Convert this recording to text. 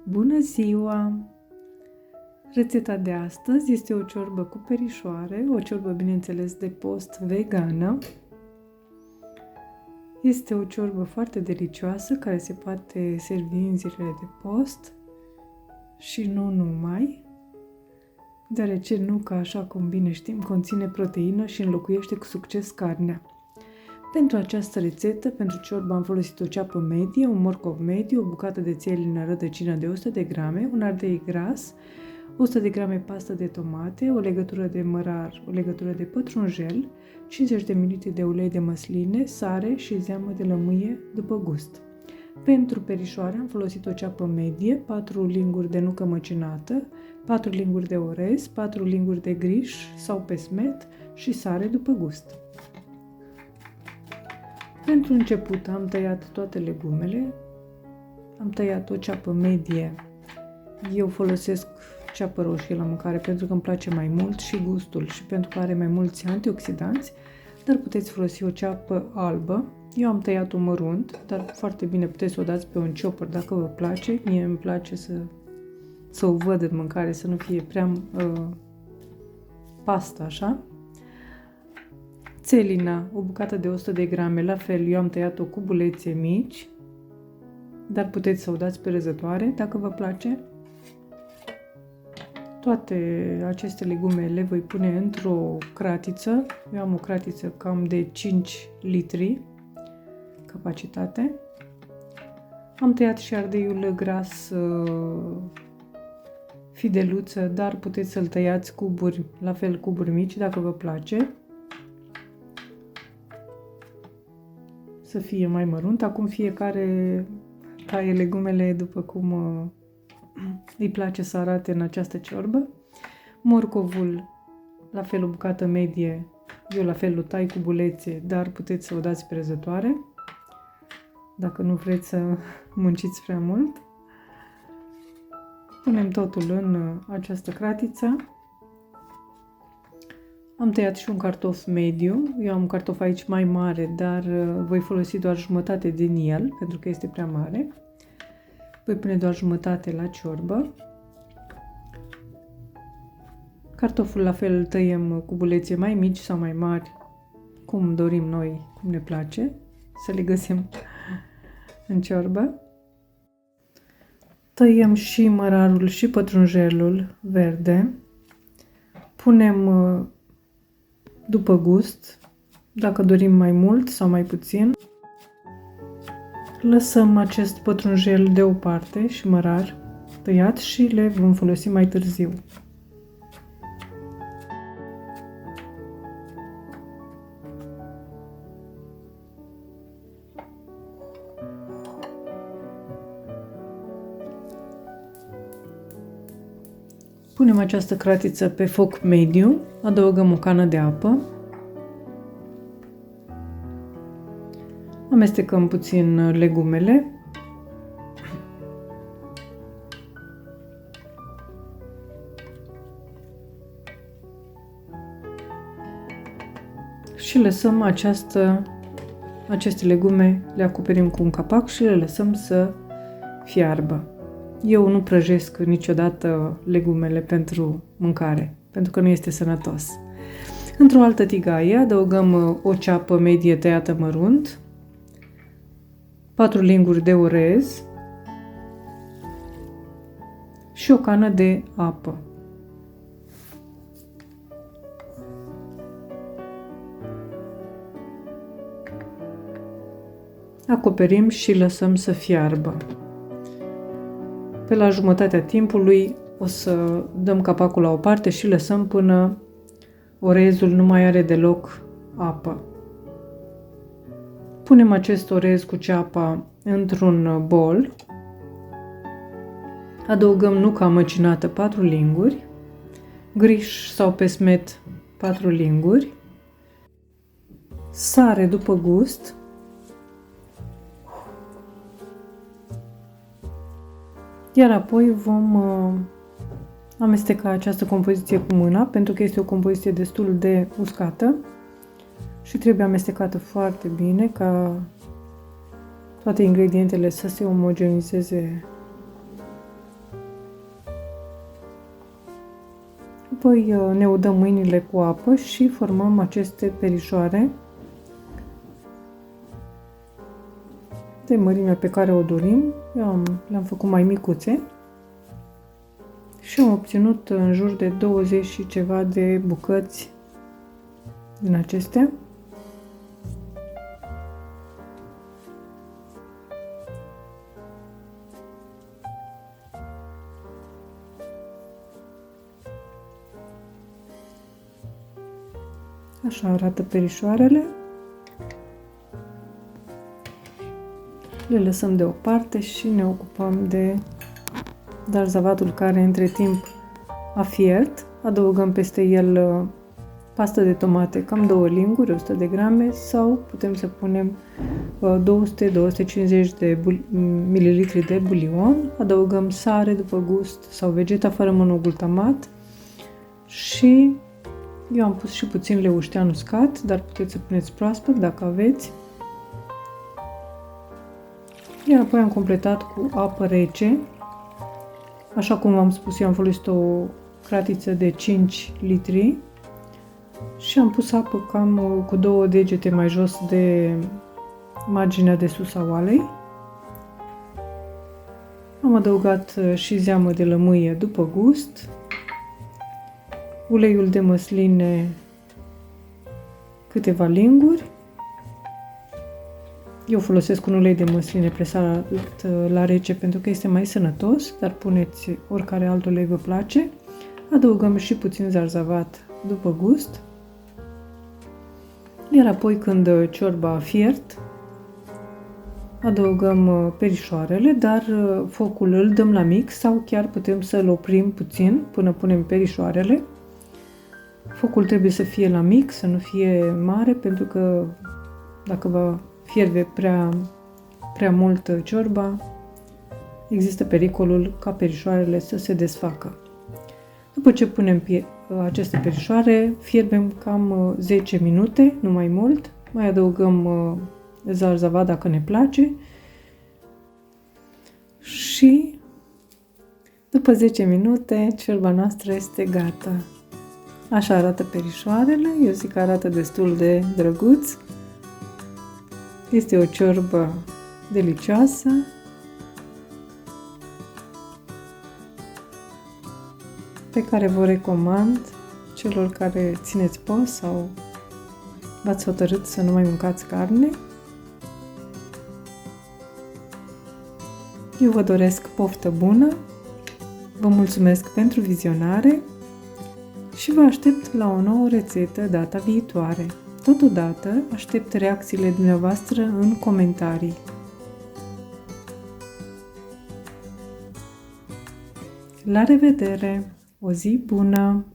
Bună ziua! Rețeta de astăzi este o ciorbă cu perișoare, o ciorbă, bineînțeles, de post vegană. Este o ciorbă foarte delicioasă care se poate servi în zilele de post și nu numai, deoarece nuca, așa cum bine știm, conține proteină și înlocuiește cu succes carnea. Pentru această rețetă, pentru ciorbă, am folosit o ceapă medie, un morcov mediu, o bucată de țelină rădăcină de 100 de grame, un ardei gras, 100 de grame pastă de tomate, o legătură de mărar, o legătură de pătrunjel, 50 de ml de ulei de măsline, sare și zeamă de lămâie după gust. Pentru perișoare am folosit o ceapă medie, 4 linguri de nucă măcinată, 4 linguri de orez, 4 linguri de griș sau pesmet și sare după gust. Pentru început am tăiat toate legumele, am tăiat o ceapă medie. Eu folosesc ceapă roșie la mâncare pentru că îmi place mai mult și gustul și pentru că are mai mulți antioxidanți, dar puteți folosi o ceapă albă. Eu am tăiat-o mărunt, dar foarte bine puteți să o dați pe un chopper dacă vă place. Mie îmi place să o văd în mâncare, să nu fie prea pastă așa. Țelina, o bucată de 100 de grame, la fel, eu am tăiat-o cu bulețe mici, dar puteți să o dați pe răzătoare dacă vă place. Toate aceste legume le voi pune într-o cratiță. Eu am o cratiță cam de 5 litri capacitate. Am tăiat și ardeiul gras fideluță, dar puteți să-l tăiați cuburi, la fel cuburi mici dacă vă place. Să fie mai mărunt. Acum fiecare taie legumele după cum îi place să arate în această ciorbă. Morcovul, la fel o bucată medie, eu la fel o tai cu bulețe, dar puteți să o dați pe răzătoare dacă nu vreți să munciți prea mult. Punem totul în această cratiță. Am tăiat și un cartof mediu. Eu am un cartof aici mai mare, dar voi folosi doar jumătate din el, pentru că este prea mare. Voi pune doar jumătate la ciorbă. Cartoful la fel îl tăiem cu bulețe mai mici sau mai mari, cum dorim noi, cum ne place, să le găsim în ciorbă. Tăiem și mărarul și pătrunjelul verde. Punem după gust, dacă dorim mai mult sau mai puțin. Lăsăm acest pătrunjel deoparte și mărar tăiat și le vom folosi mai târziu. Punem această cratiță pe foc mediu, adăugăm o cană de apă, amestecăm puțin legumele și lăsăm aceste legume, le acoperim cu un capac și le lăsăm să fiarbă. Eu nu prăjesc niciodată legumele pentru mâncare, pentru că nu este sănătos. Într-o altă tigaie adăugăm o ceapă medie tăiată mărunt, 4 linguri de orez și o cană de apă. Acoperim și lăsăm să fiarbă. Pe la jumătatea timpului o să dăm capacul la o parte și lăsăm până orezul nu mai are deloc apă. Punem acest orez cu ceapa într-un bol. Adăugăm nuca măcinată 4 linguri, griș sau pesmet 4 linguri, sare după gust, iar apoi vom amesteca această compoziție cu mâna, pentru că este o compoziție destul de uscată și trebuie amestecată foarte bine ca toate ingredientele să se omogenizeze Apoi ne udăm mâinile cu apă și formăm aceste perișoare de mărimea pe care o dorim. Eu le-am făcut mai micuțe și am obținut în jur de 20 și ceva de bucăți din acestea. Așa arată perișoarele. Le lăsăm deoparte și ne ocupăm de zarzavatul care între timp a fiert. Adăugăm peste el pastă de tomate, cam 2 linguri, 100 de grame, sau putem să punem 200-250 de mililitri de bulion. Adăugăm sare după gust sau vegeta fără monoglutamat și eu am pus și puțin leuștean uscat, dar puteți să puneți proaspăt dacă aveți. Iar apoi am completat cu apă rece. Așa cum v-am spus, eu am folosit o cratiță de 5 litri și am pus apă cam cu 2 degete mai jos de marginea de sus a oalei. Am adăugat și zeamă de lămâie după gust, uleiul de măsline câteva linguri. Eu folosesc un ulei de măsline presat la rece pentru că este mai sănătos, dar puneți oricare alt ulei vă place. Adăugăm și puțin zarzavat după gust. Iar apoi când ciorba a fiert, adăugăm perișoarele, dar focul îl dăm la mic sau chiar putem să-l oprim puțin până punem perișoarele. Focul trebuie să fie la mic, să nu fie mare, pentru că dacă va fierbe prea mult ciorba, există pericolul ca perișoarele să se desfacă. După ce punem aceste perișoare, fierbem cam 10 minute, nu mai mult. Mai adăugăm zarzavat dacă ne place și după 10 minute ciorba noastră este gata. Așa arată perișoarele, eu zic că arată destul de drăguț. Este o ciorbă delicioasă. Pe care vă recomand celor care țineți post sau v-ați hotărât să nu mai mâncați carne. Eu vă doresc poftă bună, vă mulțumesc pentru vizionare și vă aștept la o nouă rețetă data viitoare. Totodată aștept reacțiile dumneavoastră în comentarii. La revedere! O zi bună!